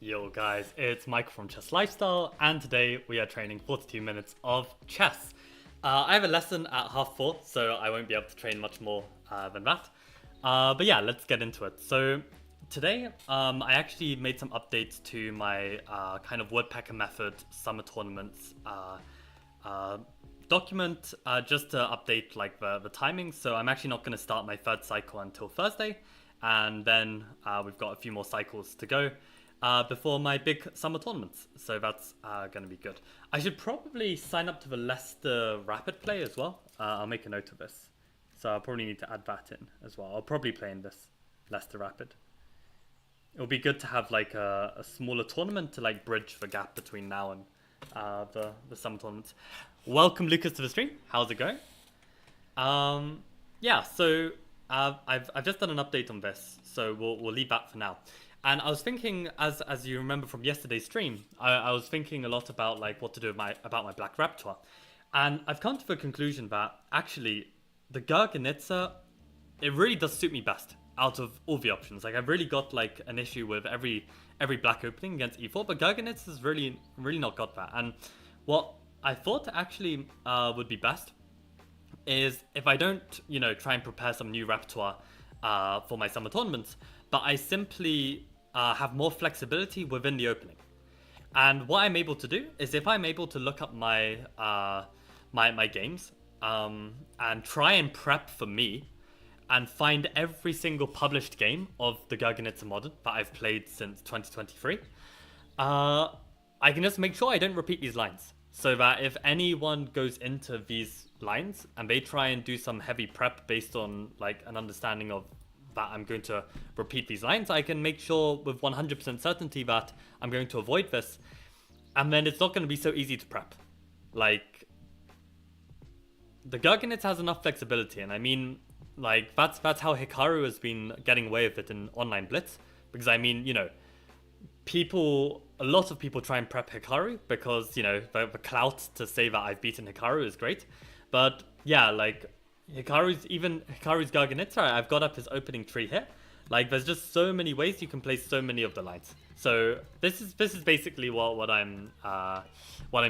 Yo guys, it's Michael from Chess Lifestyle, and today we are training 42 minutes of chess. I have a lesson at 4:30, so I won't be able to train much more than that. But yeah, let's get into it. So today, I actually made some updates to my kind of woodpecker method summer tournaments document, just to update like the timing. So I'm actually not going to start my third cycle until Thursday, and then we've got a few more cycles to go before my big summer tournaments. So that's going to be good. I should probably sign up to the Leicester Rapid Play as well. I'll make a note of this. So I'll probably need to add that in as well. I'll probably play in this Leicester Rapid. It'll be good to have like a smaller tournament to like bridge the gap between now and the summer tournaments. Welcome Lucas to the stream. How's it going? Yeah, so I've just done an update on this, so we'll leave that for now. And I was thinking, as you remember from yesterday's stream, I was thinking a lot about like what to do about my black repertoire, and I've come to the conclusion that actually the Garganitsa, it really does suit me best out of all the options. Like I've really got like an issue with every black opening against e4, but Garganitsa has really not got that. And what I thought actually would be best is if I don't, try and prepare some new repertoire for my summer tournaments, but I simply have more flexibility within the opening. And what I'm able to do is if I'm able to look up my my games and try and prep for me and find every single published game of the Garganitsa Modern that I've played since 2023, I can just make sure I don't repeat these lines. So that if anyone goes into these lines and they try and do some heavy prep based on like an understanding of that I'm going to repeat these lines, I can make sure with 100% certainty that I'm going to avoid this. And then it's not going to be so easy to prep. Like, the Garganitsa has enough flexibility, and I mean, like, that's how Hikaru has been getting away with it in Online Blitz. Because I mean, a lot of people try and prep Hikaru because, the clout to say that I've beaten Hikaru is great. But yeah, like, Hikaru's Garganitsa, I've got up his opening tree here. Like, there's just so many ways you can play so many of the lines. So this is basically what I'm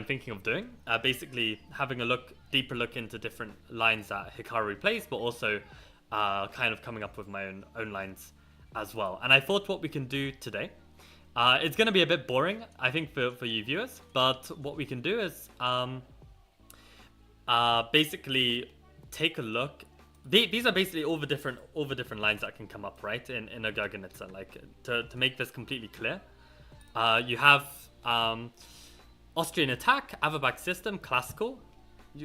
thinking of doing. Basically having a deeper look into different lines that Hikaru plays, but also kind of coming up with my own lines as well. And I thought what we can do today, it's going to be a bit boring, I think, for you viewers, but what we can do is basically take a look. These are basically all the different lines that can come up, right, in a Garganitsa. Like, to make this completely clear, you have Austrian attack, Averbach system, classical,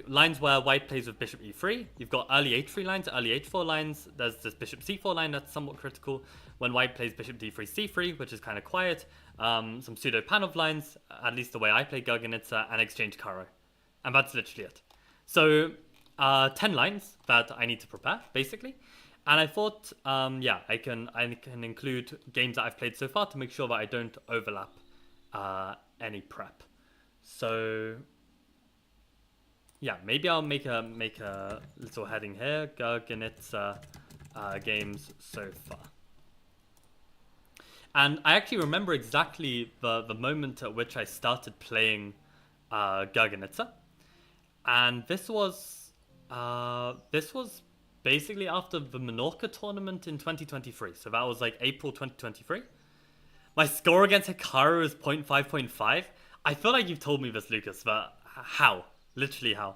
lines where white plays with bishop e3. You've got early h3 lines, early h4 lines. There's this bishop c4 line that's somewhat critical when white plays bishop d3 c3, which is kind of quiet. Some pseudo Panov lines, at least the way I play Garganitsa, and exchange Caro. And that's literally it. So 10 lines that I need to prepare, basically. And I thought, I can include games that I've played so far to make sure that I don't overlap any prep. So yeah, maybe I'll make a little heading here: Garganitsa games so far. And I actually remember exactly the moment at which I started playing Garganitsa, and this was basically after the Menorca tournament in 2023. So that was like April 2023. My score against Hikaru is 0.5.5. I feel like you've told me this, Lucas, but how? Literally how?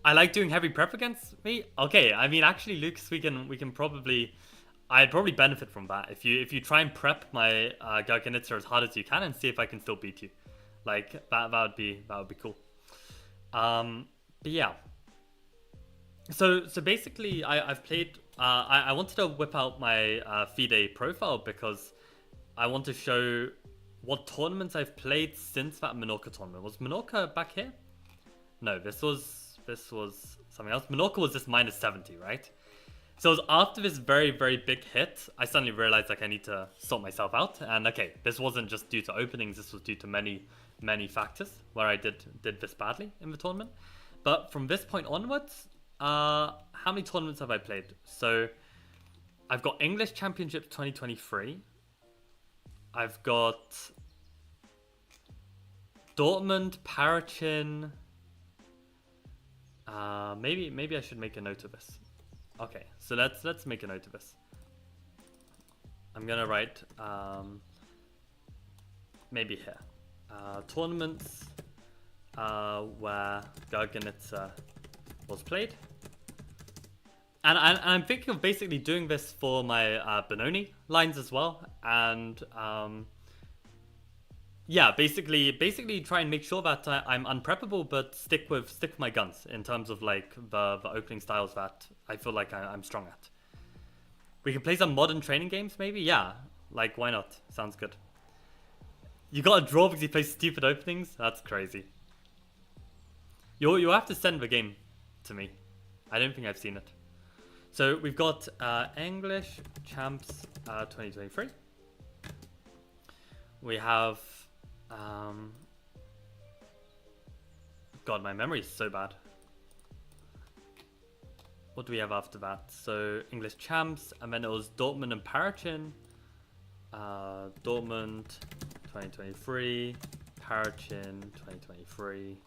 I like doing heavy prep against me? Okay, I mean, actually, Lucas, I'd probably benefit from that. If you try and prep my Garganitsa as hard as you can and see if I can still beat you. Like, that would be cool. But yeah. So basically, I've played. I wanted to whip out my FIDE profile because I want to show what tournaments I've played since that Menorca tournament. Was Menorca back here? No, this was something else. Menorca was just -70, right? So it was after this very, very big hit, I suddenly realized like I need to sort myself out. And okay, this wasn't just due to openings. This was due to many factors where I did this badly in the tournament. But from this point onwards, how many tournaments have I played? So I've got English Championships 2023. I've got Dortmund, Parachin. Maybe I should make a note of this. Okay, so let's make a note of this. I'm gonna write maybe here tournaments where Garganitsa was played. And I'm thinking of basically doing this for my Benoni lines as well. And yeah, basically try and make sure that I'm unpreppable, but stick with my guns in terms of like the opening styles that I feel like I'm strong at. We can play some modern training games, maybe. Yeah, like why not? Sounds good. You got a draw because you play stupid openings. That's crazy. You'll have to send the game to me. I don't think I've seen it. So we've got English Champs 2023. We have God, my memory is so bad. What do we have after that? So English Champs, and then it was Dortmund and Parachin. Dortmund 2023, Parachin 2023.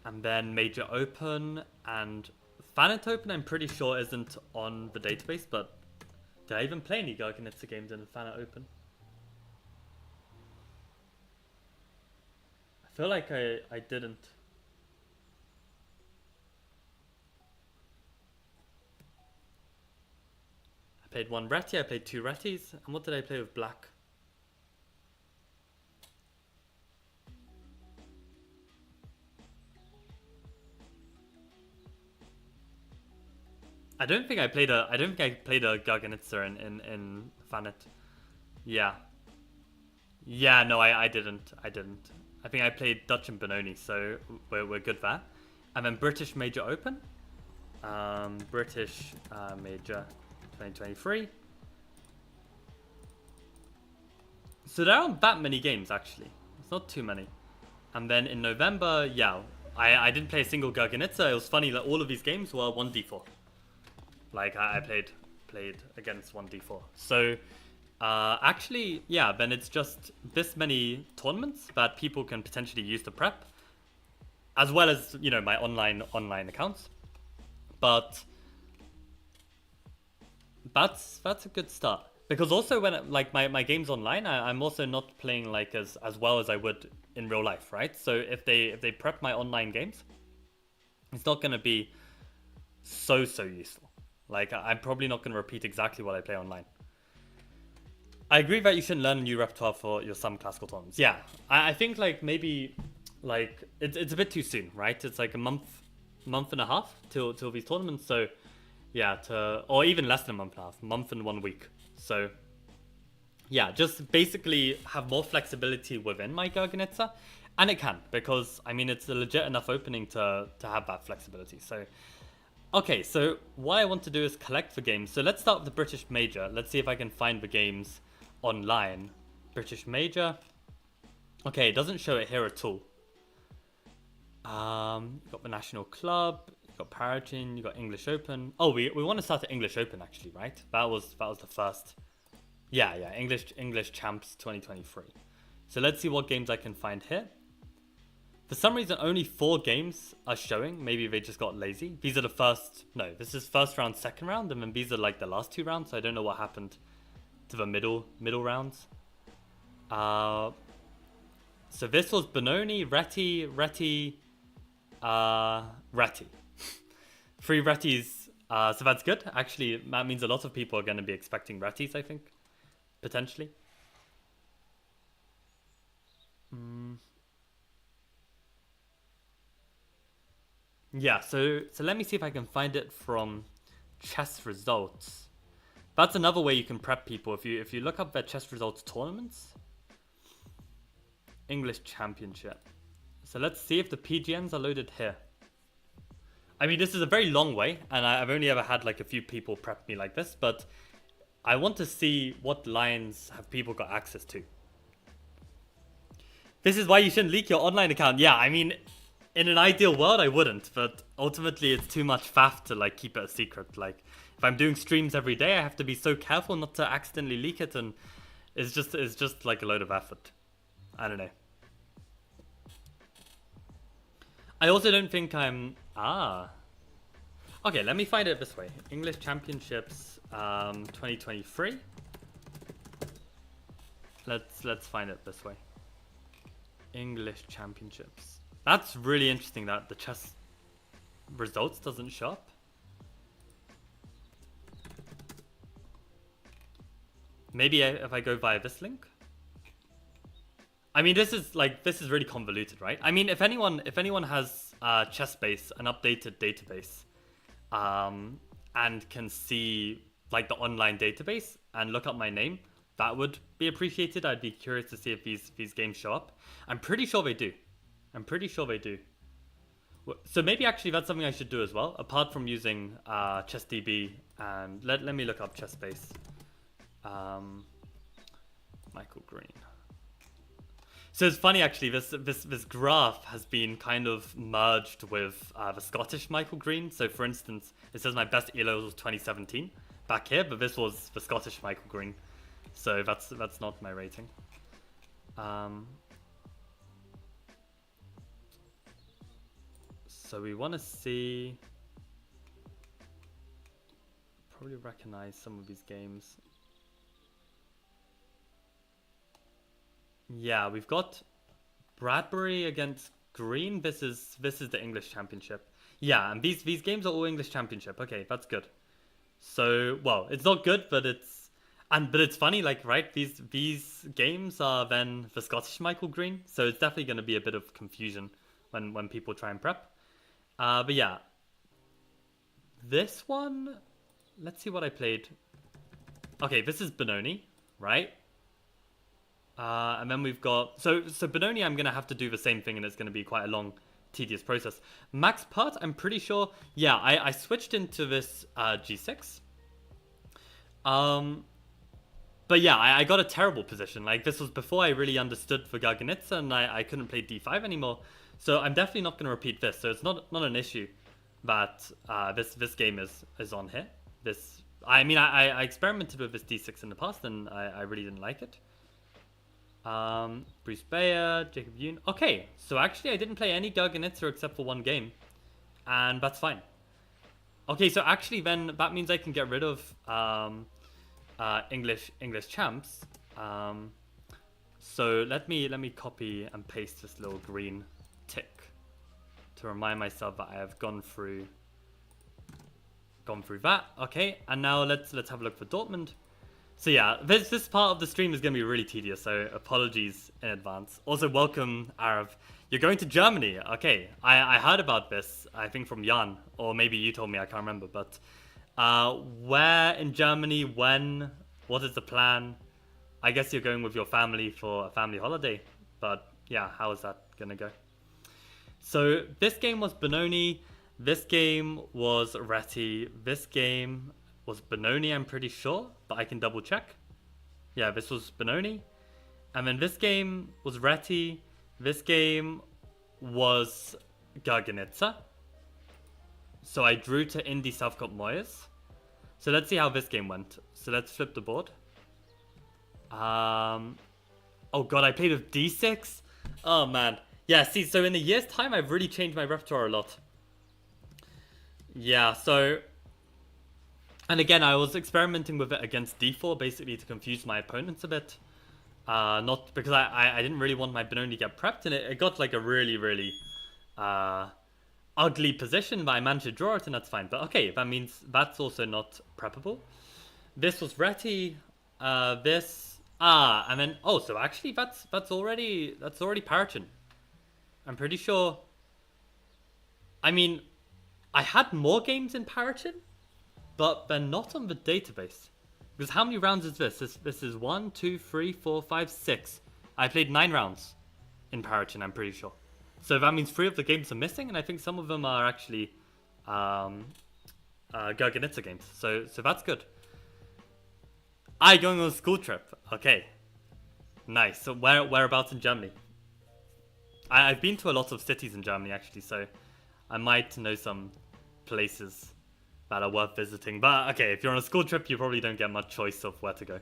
And then Major Open and Fanet Open, I'm pretty sure isn't on the database, but did I even play any Garganitsa games in Fanet Open? I feel like I didn't. I played one Reti, I played two Retis, and what did I play with Black? I don't think I played a Garganitsa in Fanet. Yeah. Yeah, no, I didn't. I think I played Dutch and Benoni, so we're good there. And then British Major Open. British Major 2023. So there aren't that many games, actually. It's not too many. And then in November, yeah, I didn't play a single Garganitsa. It was funny that all of these games were 1d4. Like, I played against 1d4. So, actually, yeah, then it's just this many tournaments that people can potentially use to prep. As well as, you know, my online accounts. But that's a good start. Because also when, like, my games online, I'm also not playing, like, as well as I would in real life, right? So if they prep my online games, it's not going to be so useful. Like, I'm probably not going to repeat exactly what I play online. I agree that you shouldn't learn a new repertoire for your some classical tournaments. Yeah, I think, like, maybe, like, it's a bit too soon, right? It's like a month and a half till these tournaments. So, yeah, or even less than a month and a half, month and 1 week. So, yeah, just basically have more flexibility within my Garganitsa. And it can, because, I mean, it's a legit enough opening to have that flexibility. So, okay, so what I want to do is collect the games. So let's start with the British Major. Let's see if I can find the games online. British Major. Okay, it doesn't show it here at all. You got the National Club, you got Parachin, you got English Open. Oh, we want to start at English Open actually, right? That was the first. Yeah, English Champs 2023. So let's see what games I can find here. For some reason, only 4 games are showing. Maybe they just got lazy. These are the first. No, this is first round, second round, and then these are like the last 2 rounds. So I don't know what happened to the middle rounds. So this was Benoni, Reti. 3 Retis. So that's good. Actually, that means a lot of people are going to be expecting Retis, I think. Potentially. Yeah, so let me see if I can find it from chess results. That's another way you can prep people. If you look up their chess results tournaments. English Championship. So let's see if the PGNs are loaded here. I mean, this is a very long way, and I've only ever had like a few people prep me like this, but I want to see what lines have people got access to. This is why you shouldn't leak your online account. Yeah, I mean, in an ideal world, I wouldn't, but ultimately it's too much faff to like keep it a secret. Like, if I'm doing streams every day, I have to be so careful not to accidentally leak it, and it's just like a load of effort. I don't know. I also don't think I'm okay, let me find it this way. English Championships 2023. Let's find it this way. English Championships. That's really interesting that the chess results doesn't show up. Maybe if I go via this link. I mean, this is really convoluted, right? I mean, if anyone has ChessBase, an updated database, and can see like the online database and look up my name, that would be appreciated. I'd be curious to see if these games show up. I'm pretty sure they do. So maybe actually that's something I should do as well, apart from using ChessDB. And let me look up ChessBase. Michael Green. So it's funny actually, this graph has been kind of merged with the Scottish Michael Green. So for instance, it says my best ELO was 2017 back here, but this was the Scottish Michael Green. So that's not my rating. So we want to see, probably recognize some of these games. Yeah, we've got Bradbury against Green. This is the English Championship. Yeah, and these games are all English Championship. Okay, that's good. So, well, it's not good, but it's funny, like, right? These games are then the Scottish Michael Green, so it's definitely going to be a bit of confusion when people try and prep. But yeah, this one, let's see what I played. Okay, this is Benoni, right? And then we've got so Benoni. I'm gonna have to do the same thing, and it's gonna be quite a long, tedious process. Max Part, I'm pretty sure. Yeah, I switched into this G6. But yeah, I got a terrible position. Like, this was before I really understood the Garganitsa, and I couldn't play D5 anymore. So I'm definitely not gonna repeat this. So it's not an issue that this game is on here. I mean, I experimented with this D6 in the past, and I really didn't like it. Bruce Bayer, Jacob Yoon. Okay, so actually I didn't play any Garganitsa except for one game, and that's fine. Okay, so actually then that means I can get rid of English champs. So let me copy and paste this little green tick to remind myself that I have gone through that. Okay, and now let's have a look for Dortmund. So yeah, this part of the stream is going to be really tedious, so apologies in advance. Also, welcome, Arav. You're going to Germany. Okay, I heard about this, I think from Jan, or maybe you told me, I can't remember. But where in Germany, when, what is the plan? I guess you're going with your family for a family holiday. But yeah, how is that going to go? So this game was Benoni. This game was Reti. This game was Benoni, I'm pretty sure, but I can double check. Yeah, this was Benoni. And then this game was Reti. This game was Garganitsa. So I drew to Indy Southcott Moyes. So let's see how this game went. So let's flip the board. Oh god, I played with D6? Oh man. Yeah, see, so in a year's time, I've really changed my repertoire a lot. Yeah, so... And again, I was experimenting with it against D4, basically to confuse my opponents a bit. Not because I didn't really want my Benoni to get prepped, and it got like a really, really ugly position, but I managed to draw it, and that's fine. But okay, that means that's also not preppable. This was Reti. And then so actually that's already Parachin. I'm pretty sure. I mean, I had more games in Parachin, but they're not on the database. Because how many rounds is this? This is 1, 2, 3, 4, 5, 6. I played 9 rounds in Parachin, I'm pretty sure. So that means 3 of the games are missing, and I think some of them are actually Garganitsa games. So that's good. Going on a school trip. Okay. Nice. So whereabouts in Germany? I've been to a lot of cities in Germany, actually, so I might know some places that are worth visiting. But okay, if you're on a school trip, you probably don't get much choice of where to go.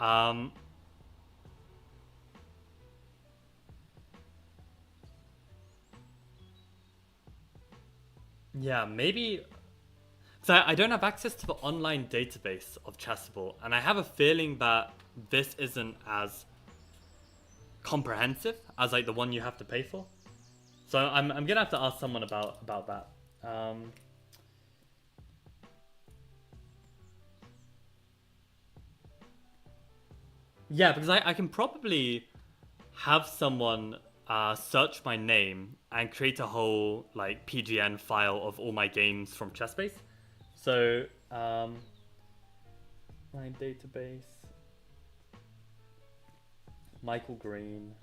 Um, yeah, maybe. So I don't have access to the online database of Chessable, and I have a feeling that this isn't as comprehensive as like the one you have to pay for. So I'm gonna have to ask someone about that. Yeah, because I can probably have someone search my name and create a whole like PGN file of all my games from Chessbase. So my database, Michael Green,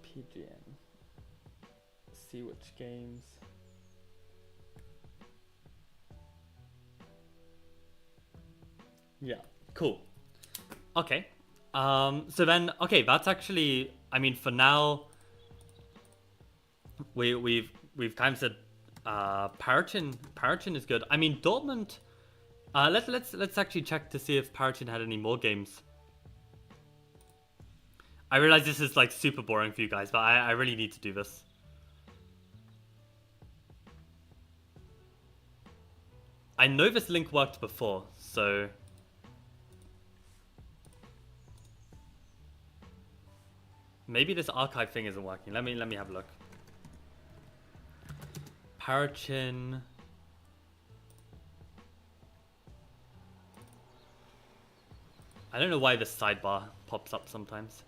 PGN, see which games. Yeah, cool. Okay. So then, okay, that's actually, I mean, for now, we've kind of said, Parachin is good. I mean, Dortmund. Let's actually check to see if Parachin had any more games. I realize this is like super boring for you guys, but I really need to do this. I know this link worked before, so. Maybe this archive thing isn't working. Let me have a look. Parachin. I don't know why this sidebar pops up sometimes.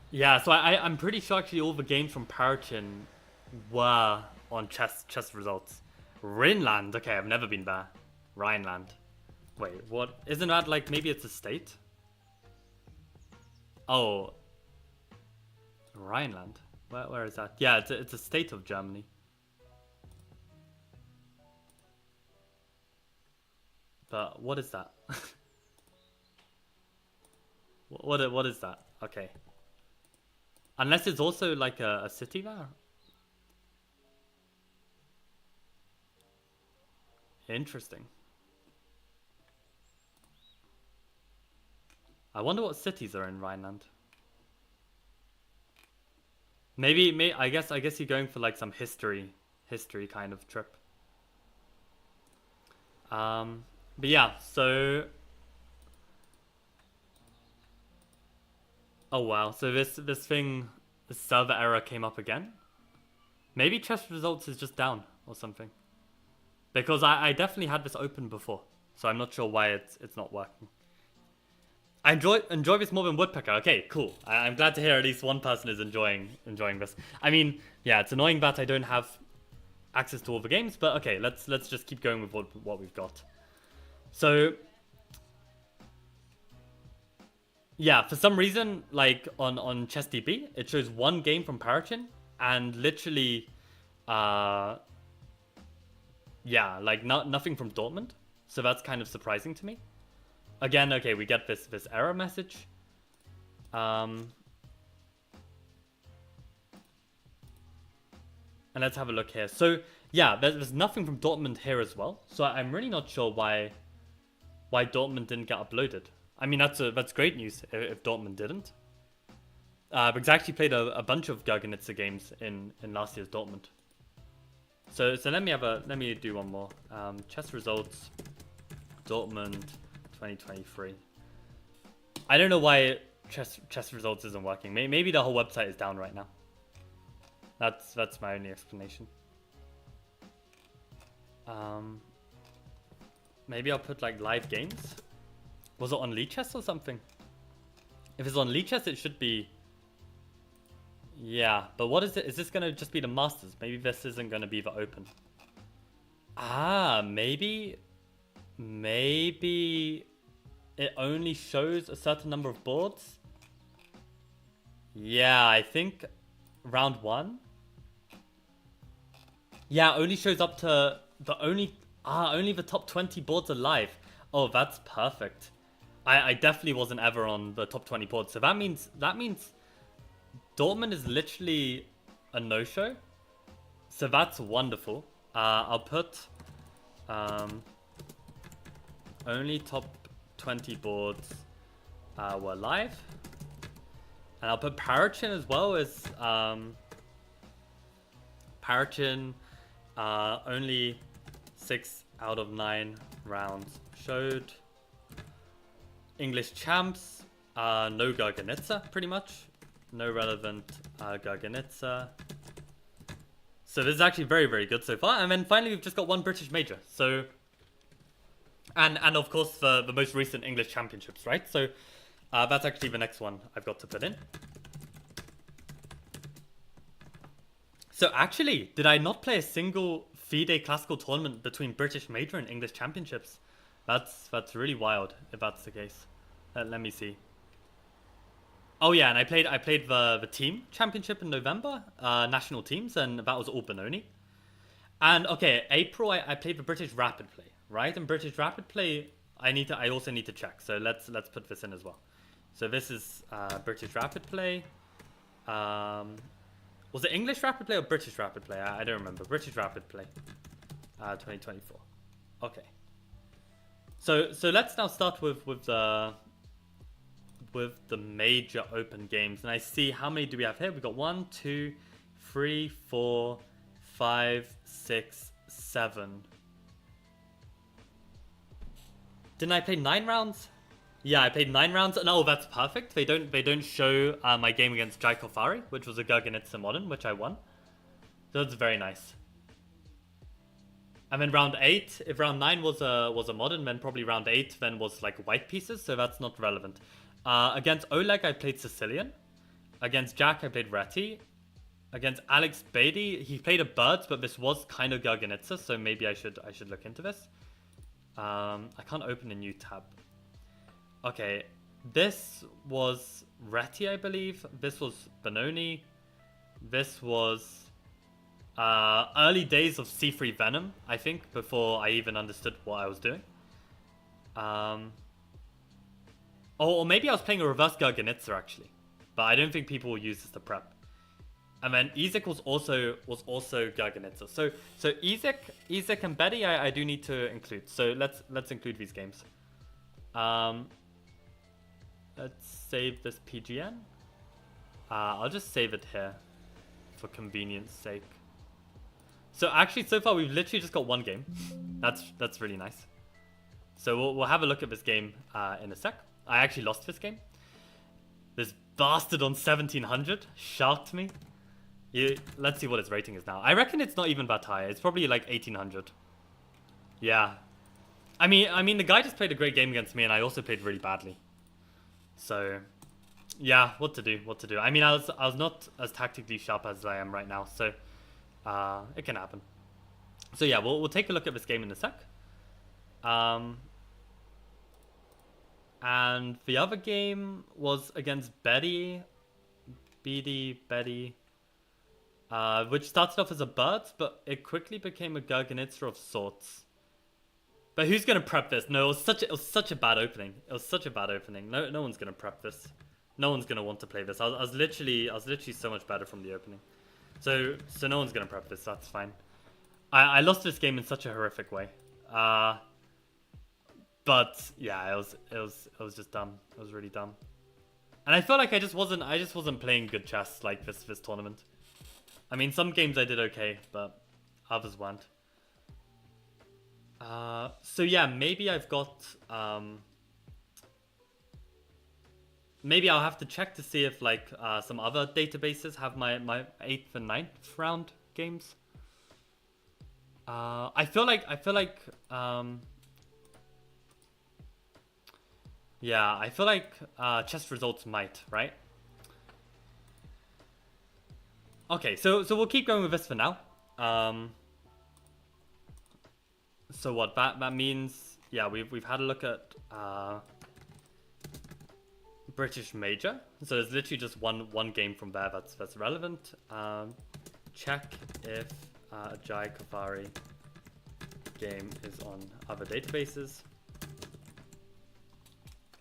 Yeah, so I'm pretty sure actually all the games from Parachin were on chess results. Rhineland, okay, I've never been there. Rhineland. Wait, what? Isn't that like, maybe it's a state? Oh. Rhineland? Where is that? Yeah, it's a state of Germany. But what is that? what is that? Okay. Unless it's also like a city there? Interesting. I wonder what cities are in Rhineland. Maybe I guess you're going for like some history kind of trip. But yeah, so oh wow, so this server error came up again. Maybe chess results is just down or something. Because I definitely had this open before, so I'm not sure why it's not working. I enjoy this more than Woodpecker. Okay, cool. I'm glad to hear at least one person is enjoying this. I mean, yeah, it's annoying that I don't have access to all the games, but okay, let's just keep going with what we've got. So yeah, for some reason, like on ChessDB, it shows one game from Parachin and literally, yeah, like nothing from Dortmund. So that's kind of surprising to me. Again, okay, we get this error message. And let's have a look here. So yeah, there's nothing from Dortmund here as well. So I'm really not sure why Dortmund didn't get uploaded. I mean, that's great news if Dortmund didn't. Because I actually played a bunch of Gergenitzer games in last year's Dortmund. So let me do one more. Chess results, Dortmund 2023. I don't know why chess results isn't working. Maybe the whole website is down right now. That's my only explanation. Maybe I'll put like live games. Was it on Lichess or something? If it's on Lichess, it should be. Yeah, but what is it? Is this gonna just be the Masters? Maybe this isn't gonna be the Open. Ah, maybe it only shows a certain number of boards. Yeah, I think round 1. Yeah, only shows up to only the top 20 boards are live. Oh, that's perfect. I definitely wasn't ever on the top 20 board. So that means Dortmund is literally a no-show. So that's wonderful. I'll put only top 20 boards were live. And I'll put Parachin as well as Parachin only 6 out of 9 rounds showed. English champs, no Garganitsa pretty much. No relevant Garganitsa. So this is actually very, very good so far. And then finally we've just got one British major. So and of course the most recent English championships, right? So that's actually the next one I've got to put in. So actually, did I not play a single FIDE classical tournament between British major and English championships? That's really wild if that's the case. Let me see. Oh yeah, and I played the team championship in November, national teams, and that was all Benoni. And okay, April I played the British Rapid Play, right? And British Rapid Play, I also need to check. So let's put this in as well. So this is British Rapid Play. Was it English Rapid Play or British Rapid Play? I don't remember. British Rapid Play, 2024. Okay. So let's now start with the major open games, and I see how many do we have here. We've got 1, 2, 3, 4, 5, 6, 7. Didn't I play 9 rounds? Yeah, I played 9 rounds, and oh, that's perfect. They don't show my game against Jai Kofari, which was a Garganitsa Modern, which I won. So that's very nice. And then round 8, if round 9 was a Modern, then probably round 8 then was like white pieces, so that's not relevant. Against Oleg, I played Sicilian. Against Jack, I played Reti. Against Alex Beatty, he played a Birds, but this was kind of Garganitsa, so maybe I should look into this. I can't open a new tab. Okay, this was Reti, I believe. This was Benoni. This was early days of C3 Venom, I think, before I even understood what I was doing. Or maybe I was playing a reverse Garganitsa actually, but I don't think people will use this to prep. And then Ezek was also Garganitsa. So Ezek and Betty I do need to include. So let's include these games. Let's save this PGN. I'll just save it here for convenience sake. So actually, so far we've literally just got one game. That's really nice. So we'll have a look at this game in a sec. I actually lost this game. This bastard on 1700 sharked me. Let's see what its rating is now. I reckon it's not even that high. It's probably like 1800. Yeah. I mean, the guy just played a great game against me, and I also played really badly. So, yeah, what to do? I mean, I was not as tactically sharp as I am right now, so it can happen. So yeah, we'll take a look at this game in a sec. And the other game was against Betty, which started off as a bird, but it quickly became a Garganitsa of sorts. But who's gonna prep this? No, it was such a bad opening. No one's gonna prep this. No one's gonna want to play this. I was literally so much better from the opening. So no one's gonna prep this. That's fine. I lost this game in such a horrific way. But yeah, it was just dumb. It was really dumb. And I felt like I just wasn't playing good chess like this tournament. I mean, some games I did okay, but others weren't. So yeah, maybe I've got maybe I'll have to check to see if like some other databases have my 8th and 9th round games. I feel like yeah, I feel like chess results might, right? Okay, so we'll keep going with this for now. So what that means? Yeah, we've had a look at British Major. So there's literally just one game from there that's relevant. Check if Jai Kofari game is on other databases.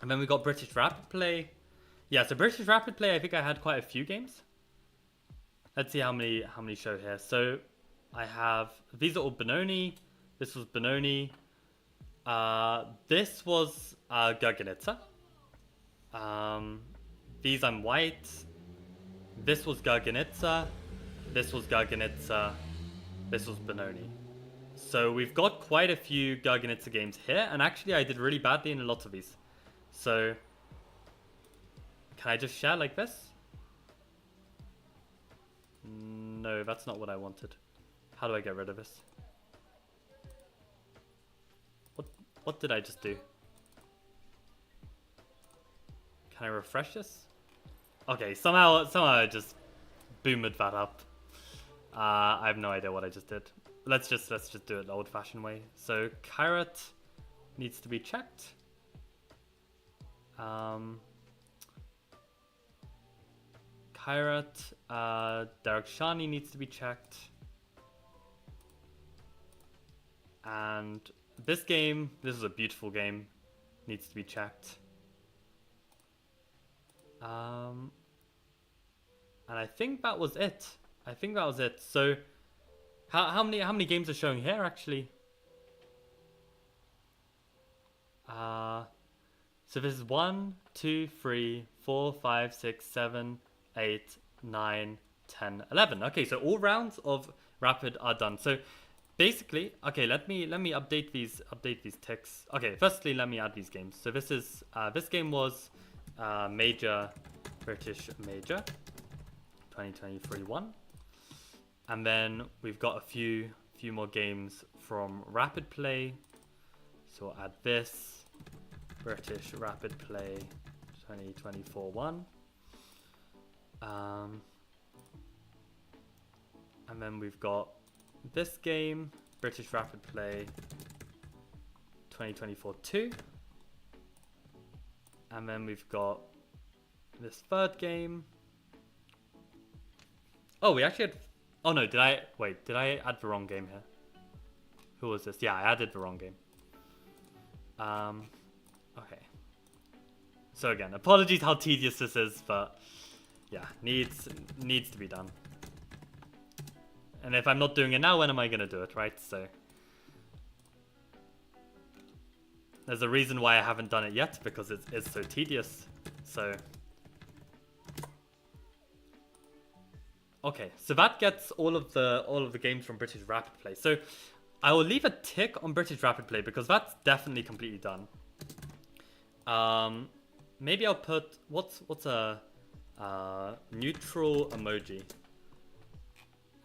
And then we got British Rapid Play. Yeah, so British Rapid Play, I think I had quite a few games. Let's see how many show here. So I have, these are all Benoni. This was Benoni. This was Garganitsa. These I'm white. This was Garganitsa. This was Garganitsa. This was Benoni. So we've got quite a few Garganitsa games here, and actually I did really badly in a lot of these. So can I just share like this? No, that's not what I wanted. How do I get rid of this? What did I just do? Can I refresh this? Okay, somehow I just boomed that up. I have no idea what I just did. Let's just do it the old-fashioned way. So Kairat needs to be checked. Kairat, Darkshani needs to be checked. And this game, this is a beautiful game, needs to be checked. And I think that was it. So how many games are showing here actually? So this is 1, 2, 3, 4, 5, 6, 7, 8, 9, 10, 11. Okay, so all rounds of Rapid are done. So basically, okay, let me update these ticks. Okay, firstly, let me add these games. So this is this game was Major British Major 2023-1, and then we've got a few more games from Rapid Play. So I'll add this British Rapid Play 2024-1. And then we've got this game, British Rapid Play 2024-2. And then we've got this third game. Oh, we actually had... Oh no, did I add the wrong game here? Who was this? Yeah, I added the wrong game. Okay. So again, apologies how tedious this is, but yeah, needs to be done. And if I'm not doing it now, when am I gonna do it, right? So there's a reason why I haven't done it yet, because it's so tedious. So okay, so that gets all of the games from British Rapid Play. So I will leave a tick on British Rapid Play because that's definitely completely done. Maybe I'll put what's a neutral emoji.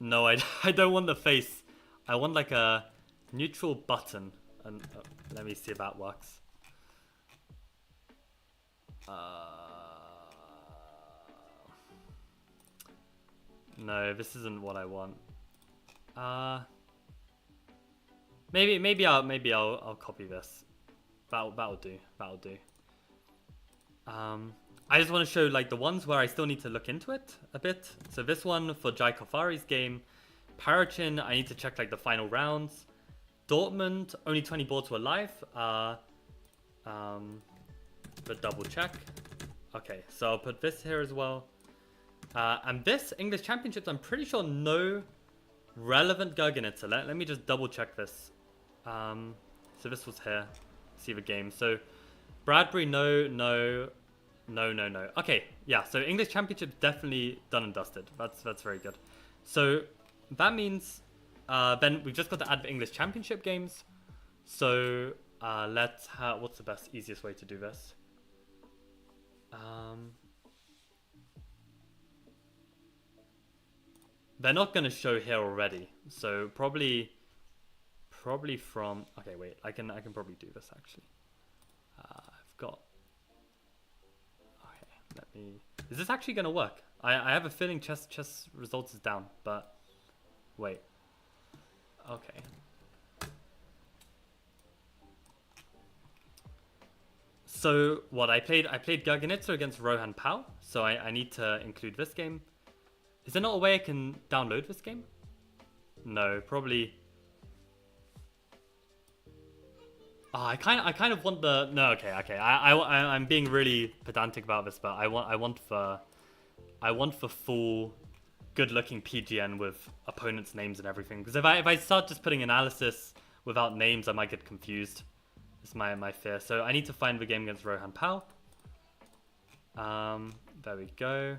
No, I don't want the face. I want like a neutral button. And let me see if that works. No, this isn't what I want. Maybe I'll copy this. That'll do. I just want to show like the ones where I still need to look into it a bit. So this one for Jai Kofari's game, Parachin, I need to check like the final rounds. Dortmund, only 20 boards were live. But double check. Okay, so I'll put this here as well. And this English Championships, I'm pretty sure no relevant Garganitsa. Let me just double check this. So this was here. See the game. So Bradbury, no. Okay, yeah. So English Championship definitely done and dusted. That's very good. So that means then we've just got to add the English Championship games. So let's have, what's the easiest way to do this? They're not going to show here already. So probably from, okay, wait, I can probably do this actually. I've got, okay, let me, is this actually going to work? I have a feeling chess results is down, but wait, okay. So what I played Garganitsa against Rohan Pao, so I need to include this game. Is there not a way I can download this game? No, probably. I kind of want the no. Okay. I'm being really pedantic about this, but I want the full, good-looking PGN with opponents' names and everything. Because if I start just putting analysis without names, I might get confused. It's my fear. So I need to find the game against Rohan Pal. There we go.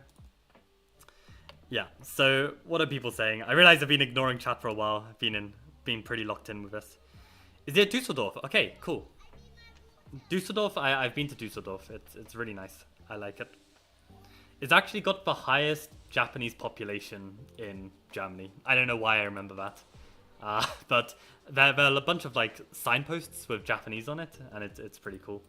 Yeah. So what are people saying? I realize I've been ignoring chat for a while. I've been pretty locked in with this. Is it Dusseldorf? Okay, cool. Dusseldorf, I've been to Dusseldorf. It's really nice. I like it. It's actually got the highest Japanese population in Germany. I don't know why I remember that. But there are a bunch of like signposts with Japanese on it, and it's pretty cool.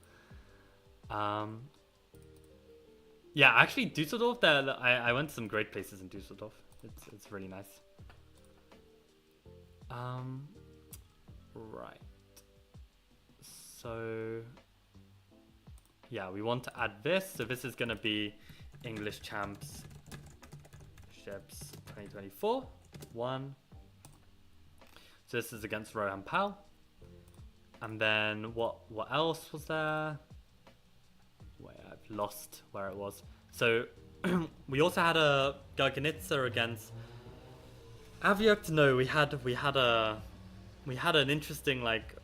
Yeah, actually Dusseldorf, I went to some great places in Dusseldorf. It's really nice. Right. So yeah, we want to add this. So this is gonna be English Champs Ships 2024 1. So this is against Rohan Pal. And then what else was there? Wait, I've lost where it was. So we also had a Garganitsa against Aviact. No, we had an interesting like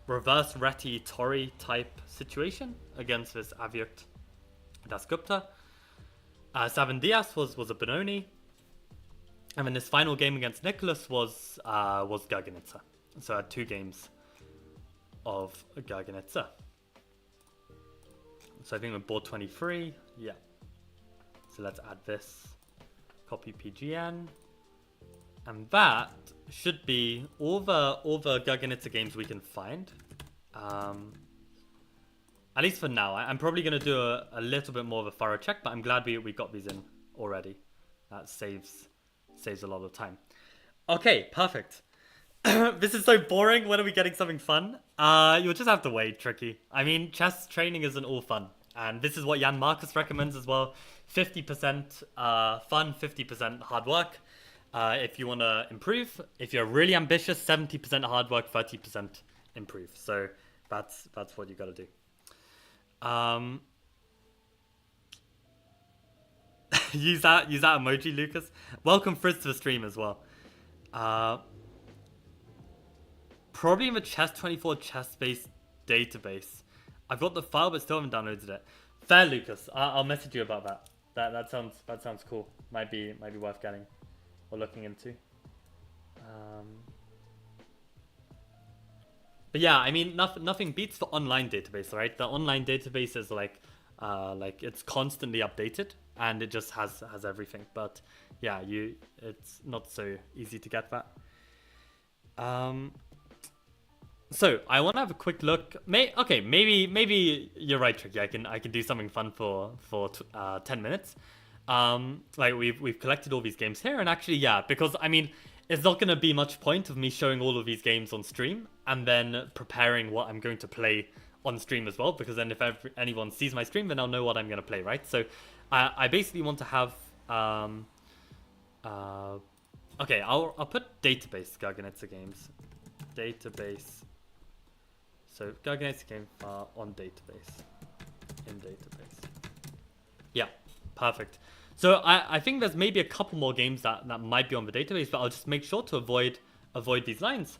reverse Reti Tori type situation against this Aviact Dasgupta. Savan Diaz was a Benoni. And then this final game against Nicholas was Garganitsa. So I had 2 games of Garganitsa. So I think we're board 23. Yeah. So let's add this. Copy PGN. And that should be all the Garganitsa games we can find. At least for now. I'm probably going to do a little bit more of a thorough check, but I'm glad we got these in already. That saves a lot of time. Okay, perfect. This is so boring. When are we getting something fun? You'll just have to wait, Tricky. I mean, chess training isn't all fun. And this is what Jan Marcus recommends as well. 50% fun, 50% hard work. If you want to improve. If you're really ambitious, 70% hard work, 30% improve. So that's what you got to do. Use that emoji, Lucas. Welcome Frizz to the stream as well. Probably in the Chess24 chess-based database. I've got the file but still haven't downloaded it. Fair, Lucas. I'll message you about that. That sounds cool. Might be worth getting or looking into. But yeah, I mean, nothing beats the online database, right? The online database is like it's constantly updated and it just has everything. But yeah, it's not so easy to get that. So I want to have a quick look. Maybe you're right, Tricky. I can do something fun for 10 minutes. Like we've collected all these games here, and actually, yeah, because I mean, it's not gonna be much point of me showing all of these games on stream and then preparing what I'm going to play on stream as well. Because then if anyone sees my stream, then I'll know what I'm gonna play, right? So I basically want to have okay, I'll put database Garganitsa games, database. So Garganitsa game on database, in database. Yeah, perfect. So I think there's maybe a couple more games that might be on the database, but I'll just make sure to avoid these lines.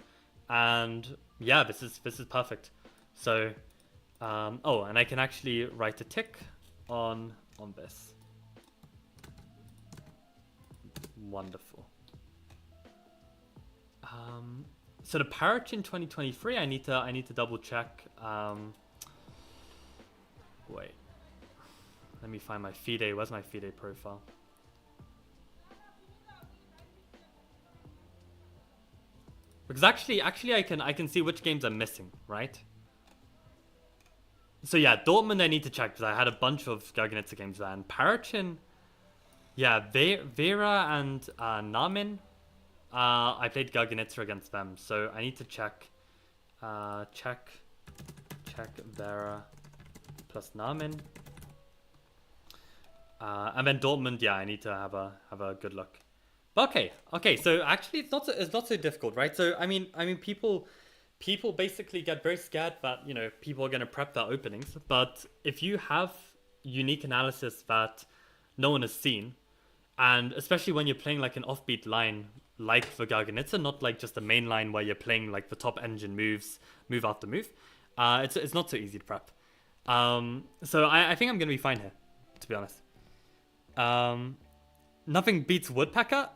And yeah, this is perfect. So oh, and I can actually write a tick on this. Wonderful. So the Parachin 2023, I need to double check. Wait, let me find my FIDE. Where's my FIDE profile? Because actually I can see which games I'm missing, right? So yeah, Dortmund I need to check because I had a bunch of Garganitsa games there. And Parachin, yeah, Vera and Namin. I played Garganitsa against them, so I need to check Vera plus Namin. And then Dortmund, yeah, I need to have a good look. But okay. So actually, it's not so difficult, right? So I mean, people people basically get very scared that, people are going to prep their openings. But if you have unique analysis that no one has seen, and especially when you're playing like an offbeat line like the Garganitsa, not like just a main line where you're playing like the top engine moves, move after move, it's not so easy to prep. So I think I'm going to be fine here, to be honest. Nothing beats Woodpecker.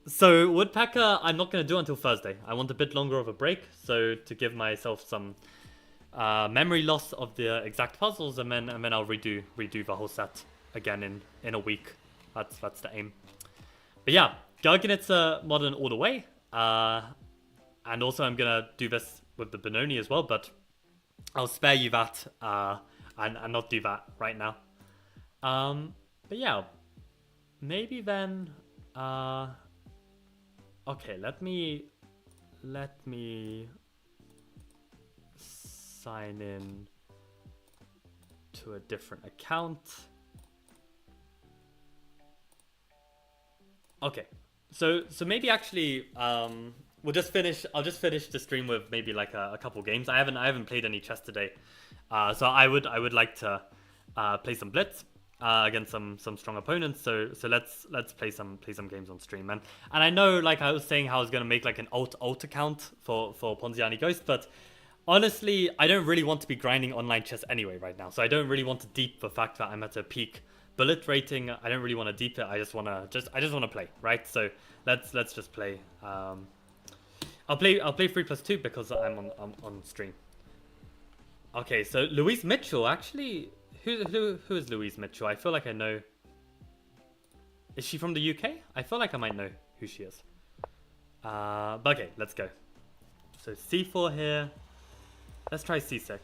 So Woodpecker, I'm not going to do until Thursday. I want a bit longer of a break, so to give myself some memory loss of the exact puzzles, and then I'll redo the whole set again in a week. That's the aim. But yeah, Garganitsa modern all the way. And also I'm gonna do this with the Benoni as well, but I'll spare you that and not do that right now. But yeah, maybe then. Okay, let me sign in to a different account. Okay, so maybe actually we'll just finish. I'll just finish the stream with maybe like a couple games. I haven't played any chess today, so I would like to play some Blitz against some strong opponents. So let's play some games on stream. And I know, like I was saying, how I was gonna make like an alt account for Ponziani Ghost, but honestly, I don't really want to be grinding online chess anyway right now. So I don't really want to deep the fact that I'm at a peak bullet rating. I don't really want to deep it. I just want to play, right? So let's just play. I'll play 3+2 because I'm on stream. Okay, so Louise Mitchell, actually, who is Louise Mitchell? I feel like I know. Is she from the UK? I feel like I might know who she is. But okay, let's go. So C4 here. Let's try C6.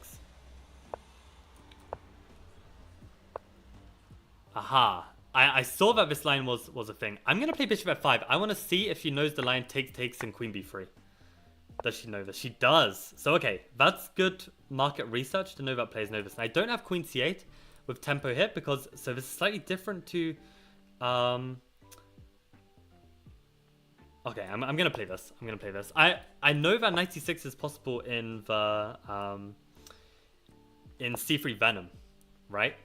Aha. I saw that this line was a thing. I'm going to play bishop f5. I want to see if she knows the line takes and queen b3. Does she know this? She does. So, okay. That's good market research to know that players know this. And I don't have queen c8 with tempo here because... So, this is slightly different to... Okay, I'm going to play this. I know that knight c6 is possible in the... in c3 Venom, right?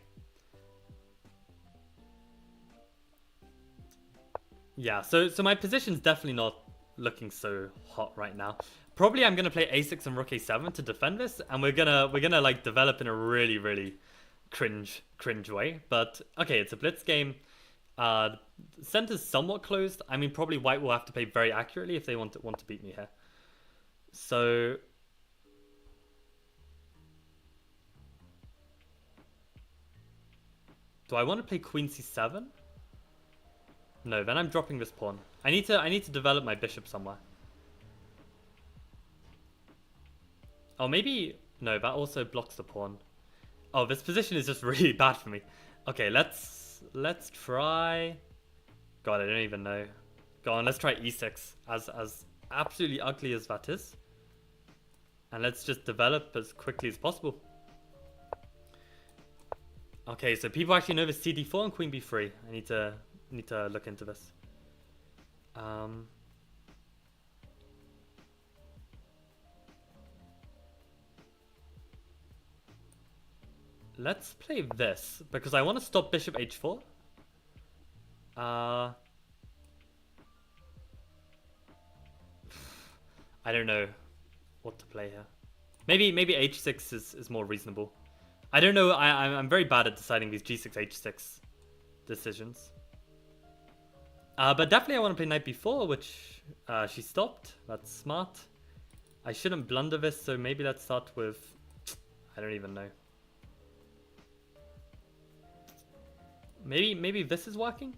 Yeah, so my position's definitely not looking so hot right now. Probably I'm gonna play a6 and rook a7 to defend this, and we're gonna like develop in a really cringe way. But okay, it's a blitz game. Center's somewhat closed. I mean, probably white will have to play very accurately if they want to beat me here. So do I want to play queen c7? No, then I'm dropping this pawn. I need to develop my bishop somewhere. Oh, maybe... No, that also blocks the pawn. Oh, this position is just really bad for me. Okay, let's try... God, I don't even know. Go on, let's try e6. As absolutely ugly as that is. And let's just develop as quickly as possible. Okay, so people actually know the cd4 and queen b3. I need to look into this. Let's play this because I want to stop bishop h4. I don't know what to play here. Maybe h6 is more reasonable. I don't know. I'm very bad at deciding these g6 h6 decisions. But definitely I want to play knight b4, which she stopped. That's smart. I shouldn't blunder this, so maybe let's start with... I don't even know. Maybe this is working?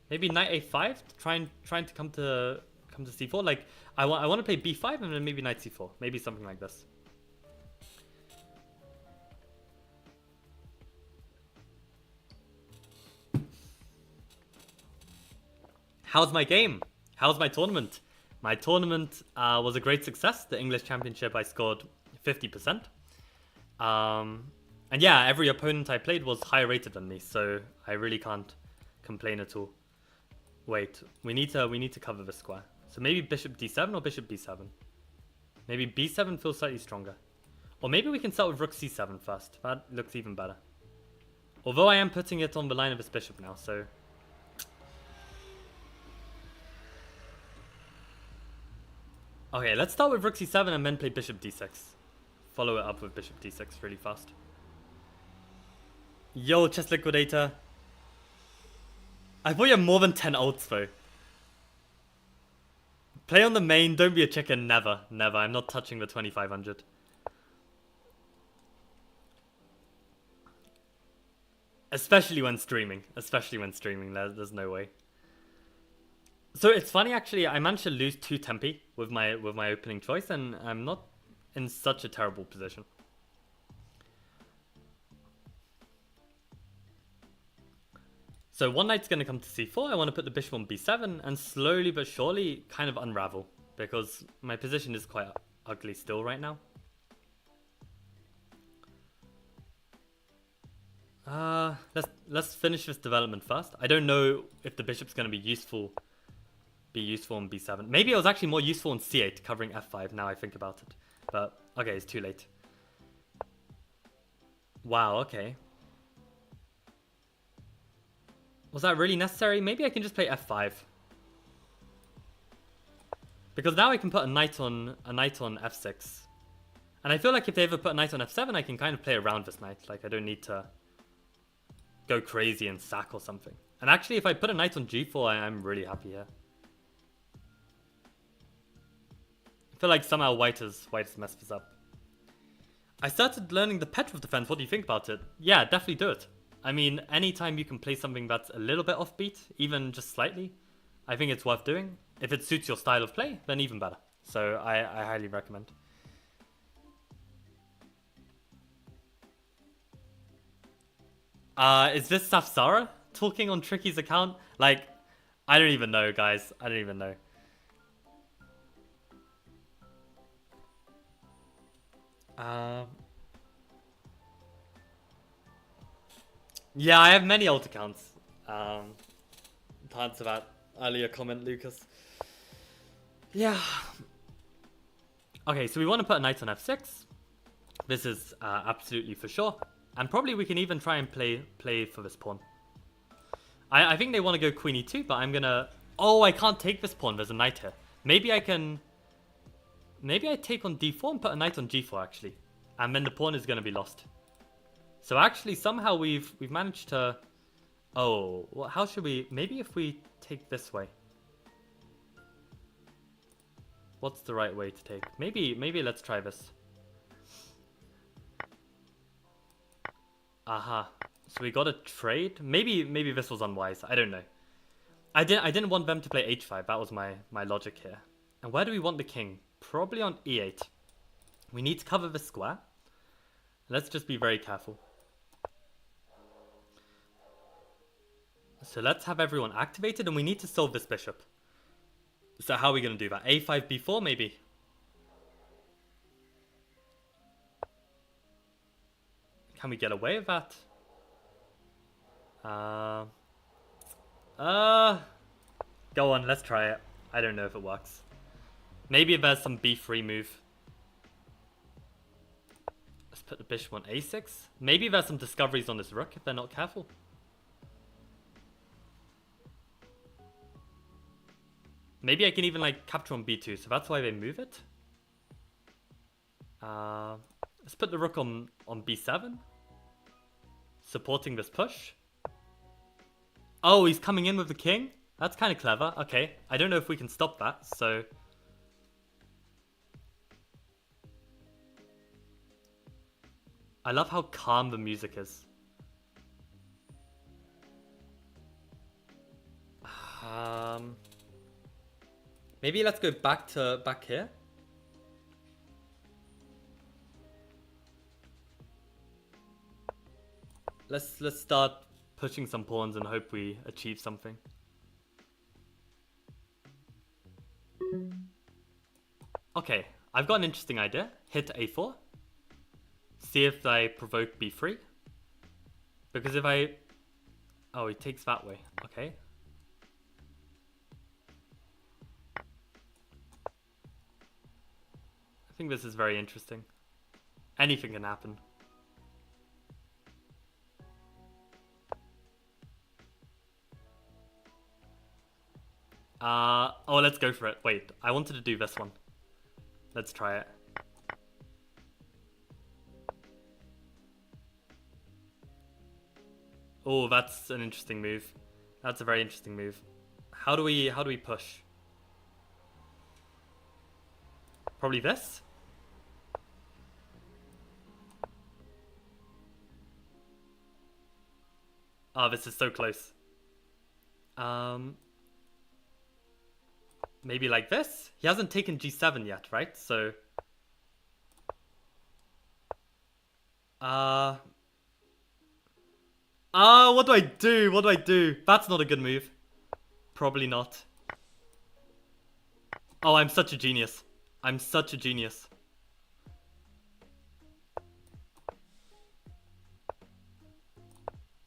Maybe knight a5, trying to come to c4. Like I want to play b5 and then maybe knight c4. Maybe something like this. How's my game? How's my tournament? My tournament was a great success. The English Championship, I scored 50%. And yeah, every opponent I played was higher rated than me, so I really can't complain at all. Wait, we need to cover the square. So maybe bishop d7 or bishop b7. Maybe b7 feels slightly stronger. Or maybe we can start with rook c7 first. That looks even better. Although I am putting it on the line of his bishop now, so... Okay, let's start with rook c7 and then play bishop d6. Follow it up with bishop d6 really fast. Yo, chess liquidator. I thought you had more than 10 ults though. Play on the main, don't be a chicken, never. Never, I'm not touching the 2500. Especially when streaming. There's no way. So it's funny actually, I managed to lose 2 tempi with my opening choice, and I'm not in such a terrible position. So one knight's going to come to c4, I want to put the bishop on b7, and slowly but surely kind of unravel, because my position is quite ugly still right now. Let's finish this development first. I don't know if the bishop's going to be useful on b7. Maybe it was actually more useful on c8, covering f5, now I think about it. But, okay, it's too late. Wow, okay. Was that really necessary? Maybe I can just play f5. Because now I can put a knight on f6. And I feel like if they ever put a knight on f7, I can kind of play around this knight. Like, I don't need to go crazy and sack or something. And actually, if I put a knight on g4, I'm really happy here. I feel like somehow white has messed this up. I started learning the Petrov defense. What do you think about it? Yeah, definitely do it. I mean, anytime you can play something that's a little bit offbeat, even just slightly, I think it's worth doing. If it suits your style of play, then even better. So I highly recommend. Is this Safsara talking on Tricky's account? Like, I don't even know, guys. I don't even know. Yeah, I have many alt accounts. To answer that earlier comment, Lucas. Yeah. Okay, so we want to put a knight on f6. This is absolutely for sure. And probably we can even try and play for this pawn. I think they want to go queen e2, but I'm gonna... Oh, I can't take this pawn. There's a knight here. Maybe I can... Maybe I take on d4 and put a knight on g4, actually. And then the pawn is going to be lost. So actually, somehow we've managed to... Oh, well, how should we... Maybe if we take this way. What's the right way to take? Maybe let's try this. Aha. So we got a trade. Maybe this was unwise. I don't know. I didn't want them to play h5. That was my logic here. And where do we want the king? Probably on e8. We need to cover the square. Let's just be very careful. So let's have everyone activated, and we need to solve this bishop. So how are we going to do that? a5, b4 maybe? Can we get away with that? Go on, let's try it. I don't know if it works. Maybe there's some b3 move. Let's put the bishop on a6. Maybe there's some discoveries on this rook if they're not careful. Maybe I can even like capture on b2, so that's why they move it. Let's put the rook on b7. Supporting this push. Oh, he's coming in with the king? That's kind of clever. Okay, I don't know if we can stop that, so... I love how calm the music is. Maybe let's go back here. Let's start pushing some pawns and hope we achieve something. Okay, I've got an interesting idea. Hit a4. See if I provoke b3. Because if I... Oh, he takes that way. Okay. think this is very interesting. Anything can happen. Oh, let's go for it. Wait, I wanted to do this one. Let's try it. Oh, that's an interesting move. That's a very interesting move. How do we push? Probably this? Oh, this is so close. Maybe like this? He hasn't taken g7 yet, right? So... what do I do? What do I do? That's not a good move. Probably not. Oh, I'm such a genius. I'm such a genius.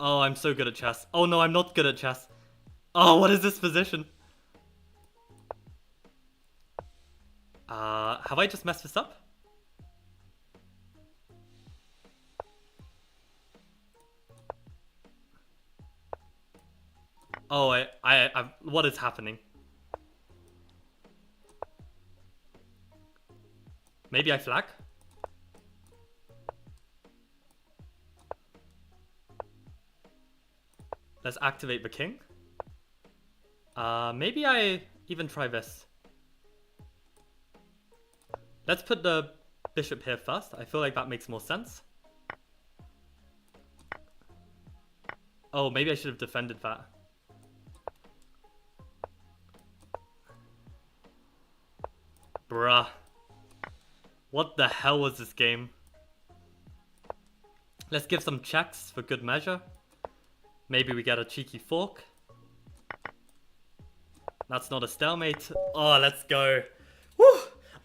Oh, I'm so good at chess. Oh no, I'm not good at chess. Oh, what is this position? Have I just messed this up? Oh, what is happening? Maybe I flag? Let's activate the king. Maybe I even try this. Let's put the bishop here first. I feel like that makes more sense. Oh, maybe I should have defended that. Bruh. What the hell was this game? Let's give some checks for good measure. Maybe we get a cheeky fork. That's not a stalemate. Oh, let's go. Woo!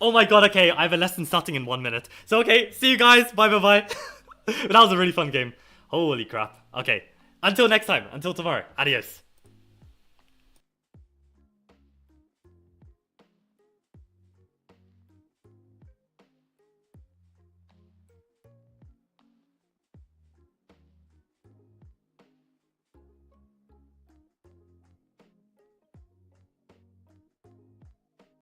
Oh my god, okay, I have a lesson starting in 1 minute. So okay, see you guys, bye bye bye. That was a really fun game. Holy crap. Okay, until next time, until tomorrow, adios.